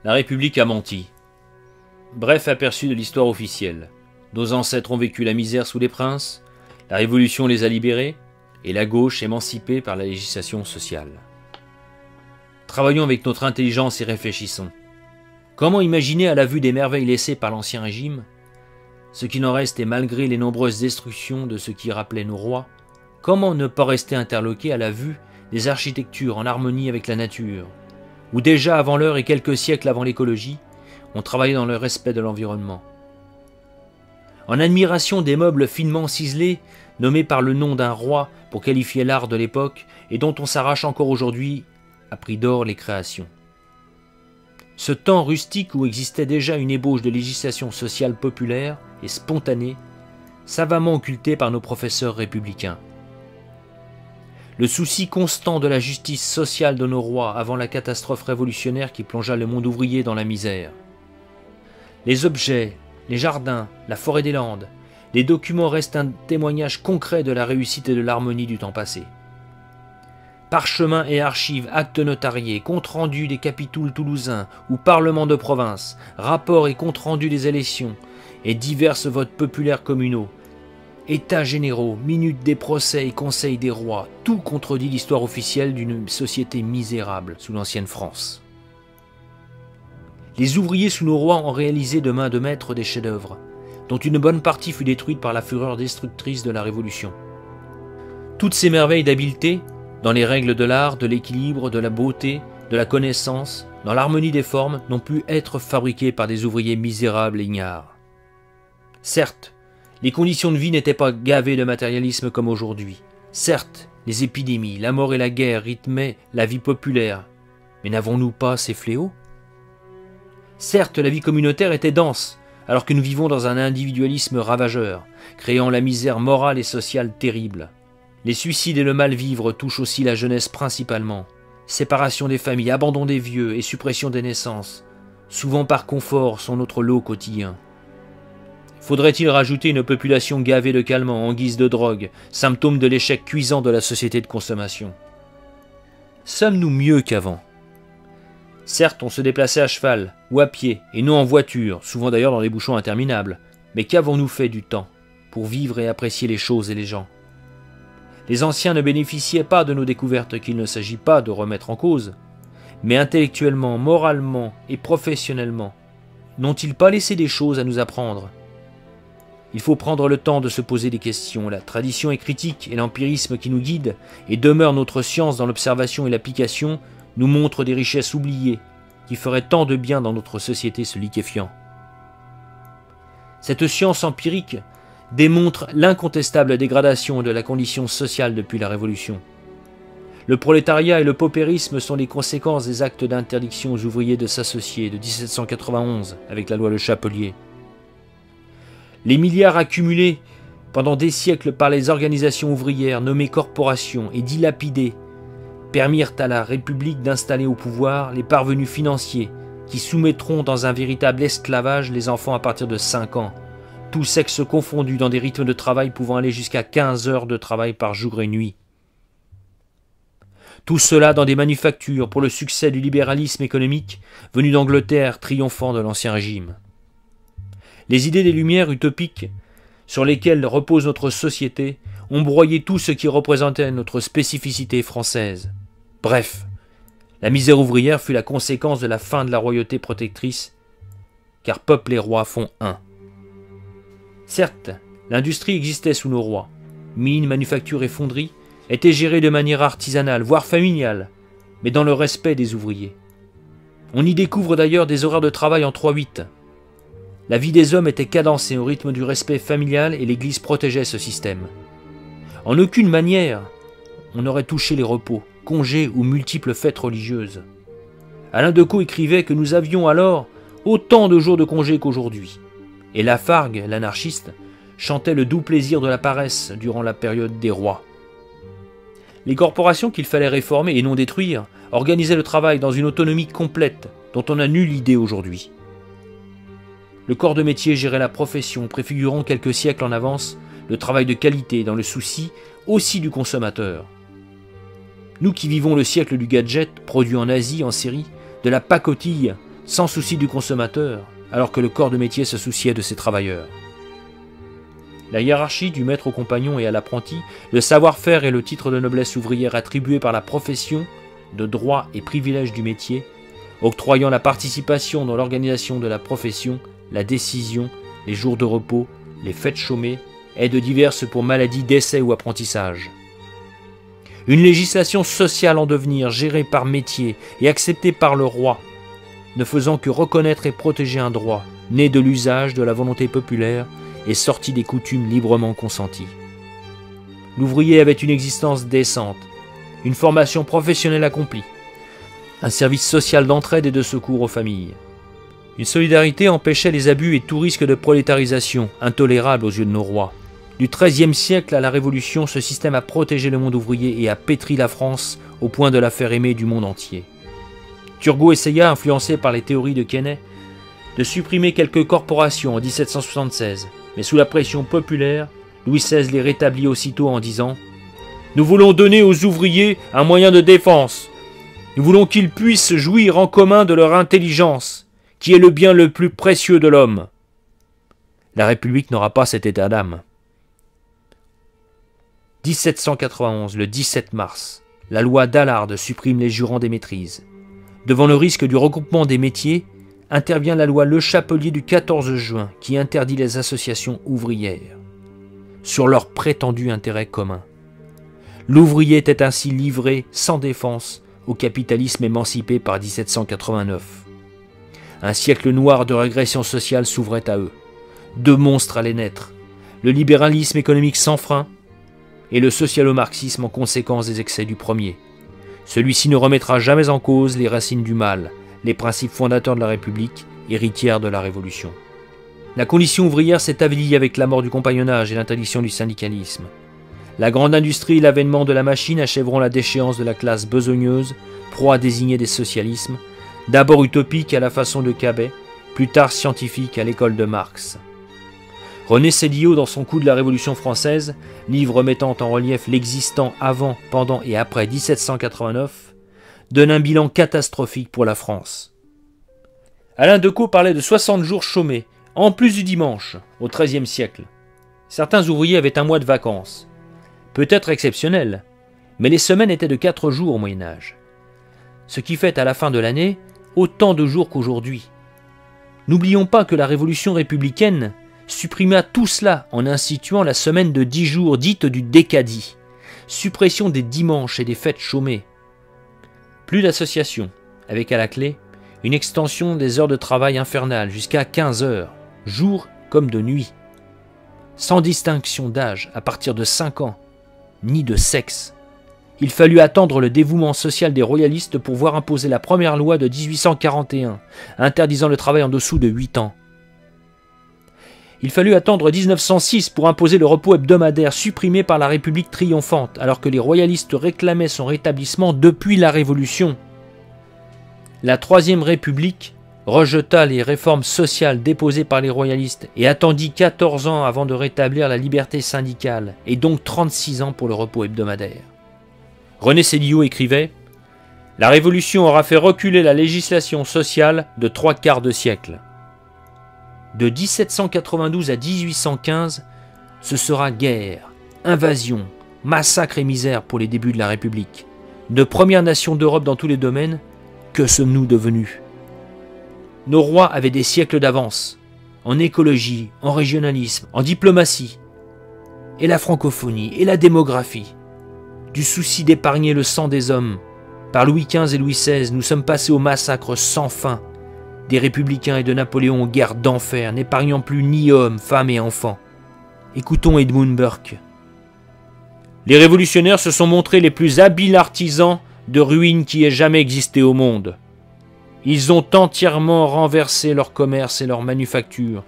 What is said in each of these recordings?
La République a menti. Bref aperçu de l'histoire officielle. Nos ancêtres ont vécu la misère sous les princes, la Révolution les a libérés, et la gauche émancipée par la législation sociale. Travaillons avec notre intelligence et réfléchissons. Comment imaginer à la vue des merveilles laissées par l'Ancien Régime, ce qui n'en reste est malgré les nombreuses destructions de ce qui rappelait nos rois, comment ne pas rester interloqué à la vue des architectures en harmonie avec la nature, où déjà avant l'heure et quelques siècles avant l'écologie, on travaillait dans le respect de l'environnement. En admiration des meubles finement ciselés, nommés par le nom d'un roi pour qualifier l'art de l'époque et dont on s'arrache encore aujourd'hui à prix d'or les créations. Ce temps rustique où existait déjà une ébauche de législation sociale populaire et spontanée, savamment occultée par nos professeurs républicains. Le souci constant de la justice sociale de nos rois avant la catastrophe révolutionnaire qui plongea le monde ouvrier dans la misère. Les objets, les jardins, la forêt des Landes, les documents restent un témoignage concret de la réussite et de l'harmonie du temps passé. Parchemins et archives, actes notariés, comptes rendus des capitouls toulousains ou parlements de province, rapports et comptes rendus des élections, et divers votes populaires communaux, états généraux, minutes des procès et conseils des rois, tout contredit l'histoire officielle d'une société misérable sous l'ancienne France. Les ouvriers sous nos rois ont réalisé de main de maître des chefs-d'œuvre, dont une bonne partie fut détruite par la fureur destructrice de la Révolution. Toutes ces merveilles d'habileté, dans les règles de l'art, de l'équilibre, de la beauté, de la connaissance, dans l'harmonie des formes, n'ont pu être fabriquées par des ouvriers misérables et ignares. Certes, les conditions de vie n'étaient pas gavées de matérialisme comme aujourd'hui. Certes, les épidémies, la mort et la guerre rythmaient la vie populaire. Mais n'avons-nous pas ces fléaux ? Certes, la vie communautaire était dense, alors que nous vivons dans un individualisme ravageur, créant la misère morale et sociale terrible. Les suicides et le mal-vivre touchent aussi la jeunesse principalement. Séparation des familles, abandon des vieux et suppression des naissances, souvent par confort, sont notre lot quotidien. Faudrait-il rajouter une population gavée de calmants en guise de drogue, symptôme de l'échec cuisant de la société de consommation? Sommes-nous mieux qu'avant? Certes, on se déplaçait à cheval ou à pied, et non en voiture, souvent d'ailleurs dans des bouchons interminables. Mais qu'avons-nous fait du temps pour vivre et apprécier les choses et les gens? Les anciens ne bénéficiaient pas de nos découvertes qu'il ne s'agit pas de remettre en cause, mais intellectuellement, moralement et professionnellement, n'ont-ils pas laissé des choses à nous apprendre? Il faut prendre le temps de se poser des questions. La tradition est critique et l'empirisme qui nous guide et demeure notre science dans l'observation et l'application nous montre des richesses oubliées qui feraient tant de bien dans notre société se liquéfiant. Cette science empirique démontre l'incontestable dégradation de la condition sociale depuis la Révolution. Le prolétariat et le paupérisme sont les conséquences des actes d'interdiction aux ouvriers de s'associer de 1791 avec la loi Le Chapelier. Les milliards accumulés pendant des siècles par les organisations ouvrières nommées corporations et dilapidés permirent à la République d'installer au pouvoir les parvenus financiers qui soumettront dans un véritable esclavage les enfants à partir de 5 ans, tous sexes confondus dans des rythmes de travail pouvant aller jusqu'à 15 heures de travail par jour et nuit. Tout cela dans des manufactures pour le succès du libéralisme économique venu d'Angleterre triomphant de l'Ancien Régime. Les idées des Lumières utopiques sur lesquelles repose notre société ont broyé tout ce qui représentait notre spécificité française. Bref, la misère ouvrière fut la conséquence de la fin de la royauté protectrice, car peuple et roi font un. Certes, l'industrie existait sous nos rois. Mines, manufactures et fonderies étaient gérées de manière artisanale, voire familiale, mais dans le respect des ouvriers. On y découvre d'ailleurs des horaires de travail en 3-8. La vie des hommes était cadencée au rythme du respect familial et l'Église protégeait ce système. En aucune manière, on n'aurait touché les repos, congés ou multiples fêtes religieuses. Alain Decaux écrivait que nous avions alors autant de jours de congés qu'aujourd'hui. Et Lafargue, l'anarchiste, chantait le doux plaisir de la paresse durant la période des rois. Les corporations qu'il fallait réformer et non détruire organisaient le travail dans une autonomie complète dont on n'a nulle idée aujourd'hui. Le corps de métier gérait la profession, préfigurant quelques siècles en avance le travail de qualité dans le souci aussi du consommateur. Nous qui vivons le siècle du gadget, produit en Asie en série, de la pacotille sans souci du consommateur, alors que le corps de métier se souciait de ses travailleurs. La hiérarchie du maître au compagnon et à l'apprenti, le savoir-faire et le titre de noblesse ouvrière attribués par la profession, de droits et privilèges du métier, octroyant la participation dans l'organisation de la profession, la décision, les jours de repos, les fêtes chômées, aides diverses pour maladies, décès ou apprentissage. Une législation sociale en devenir, gérée par métier et acceptée par le roi, ne faisant que reconnaître et protéger un droit, né de l'usage de la volonté populaire et sorti des coutumes librement consenties. L'ouvrier avait une existence décente, une formation professionnelle accomplie, un service social d'entraide et de secours aux familles. Une solidarité empêchait les abus et tout risque de prolétarisation, intolérable aux yeux de nos rois. Du XIIIe siècle à la Révolution, ce système a protégé le monde ouvrier et a pétri la France au point de la faire aimer du monde entier. Turgot essaya, influencé par les théories de Quesnay, de supprimer quelques corporations en 1776, mais sous la pression populaire, Louis XVI les rétablit aussitôt en disant « Nous voulons donner aux ouvriers un moyen de défense. Nous voulons qu'ils puissent jouir en commun de leur intelligence, qui est le bien le plus précieux de l'homme. » La République n'aura pas cet état d'âme. 1791, le 17 mars, la loi d'Allard supprime les jurants des maîtrises. Devant le risque du regroupement des métiers, intervient la loi Le Chapelier du 14 juin qui interdit les associations ouvrières, sur leur prétendu intérêt commun. L'ouvrier était ainsi livré sans défense au capitalisme émancipé par 1789. Un siècle noir de régression sociale s'ouvrait à eux. Deux monstres allaient naître, le libéralisme économique sans frein et le socialo-marxisme en conséquence des excès du premier. Celui-ci ne remettra jamais en cause les racines du mal, les principes fondateurs de la République, héritière de la Révolution. La condition ouvrière s'est avilie avec la mort du compagnonnage et l'interdiction du syndicalisme. La grande industrie et l'avènement de la machine achèveront la déchéance de la classe besogneuse, proie désignée des socialismes, d'abord utopique à la façon de Cabet, plus tard scientifique à l'école de Marx. René Sédillot, dans son Coup de la Révolution française, livre mettant en relief l'existant avant, pendant et après 1789, donne un bilan catastrophique pour la France. Alain Decaux parlait de 60 jours chômés, en plus du dimanche, au XIIIe siècle. Certains ouvriers avaient un mois de vacances. Peut-être exceptionnel, mais les semaines étaient de 4 jours au Moyen-Âge. Ce qui fait à la fin de l'année autant de jours qu'aujourd'hui. N'oublions pas que la Révolution républicaine supprima tout cela en instituant la semaine de 10 jours dite du décadi, suppression des dimanches et des fêtes chômées. Plus d'associations, avec à la clé une extension des heures de travail infernales jusqu'à 15 heures, jour comme de nuit. Sans distinction d'âge à partir de 5 ans, ni de sexe. Il fallut attendre le dévouement social des royalistes pour voir imposer la première loi de 1841, interdisant le travail en dessous de 8 ans. Il fallut attendre 1906 pour imposer le repos hebdomadaire supprimé par la République triomphante, alors que les royalistes réclamaient son rétablissement depuis la Révolution. La Troisième République rejeta les réformes sociales déposées par les royalistes et attendit 14 ans avant de rétablir la liberté syndicale, et donc 36 ans pour le repos hebdomadaire. René Sédillot écrivait « La Révolution aura fait reculer la législation sociale de 3/4 de siècle. De 1792 à 1815, ce sera guerre, invasion, massacre et misère pour les débuts de la République. De première nation d'Europe dans tous les domaines, que sommes-nous devenus ? Nos rois avaient des siècles d'avance, en écologie, en régionalisme, en diplomatie, et la francophonie, et la démographie. Du souci d'épargner le sang des hommes. Par Louis XV et Louis XVI, nous sommes passés au massacre sans fin, des républicains et de Napoléon aux guerres d'enfer, n'épargnant plus ni hommes, femmes et enfants. Écoutons Edmund Burke. Les révolutionnaires se sont montrés les plus habiles artisans de ruines qui aient jamais existé au monde. Ils ont entièrement renversé leur commerce et leur manufacture.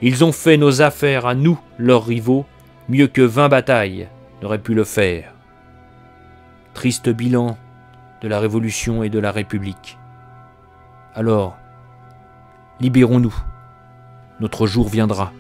Ils ont fait nos affaires à nous, leurs rivaux, mieux que 20 batailles n'auraient pu le faire. Triste bilan de la Révolution et de la République. Alors, libérons-nous. Notre jour viendra.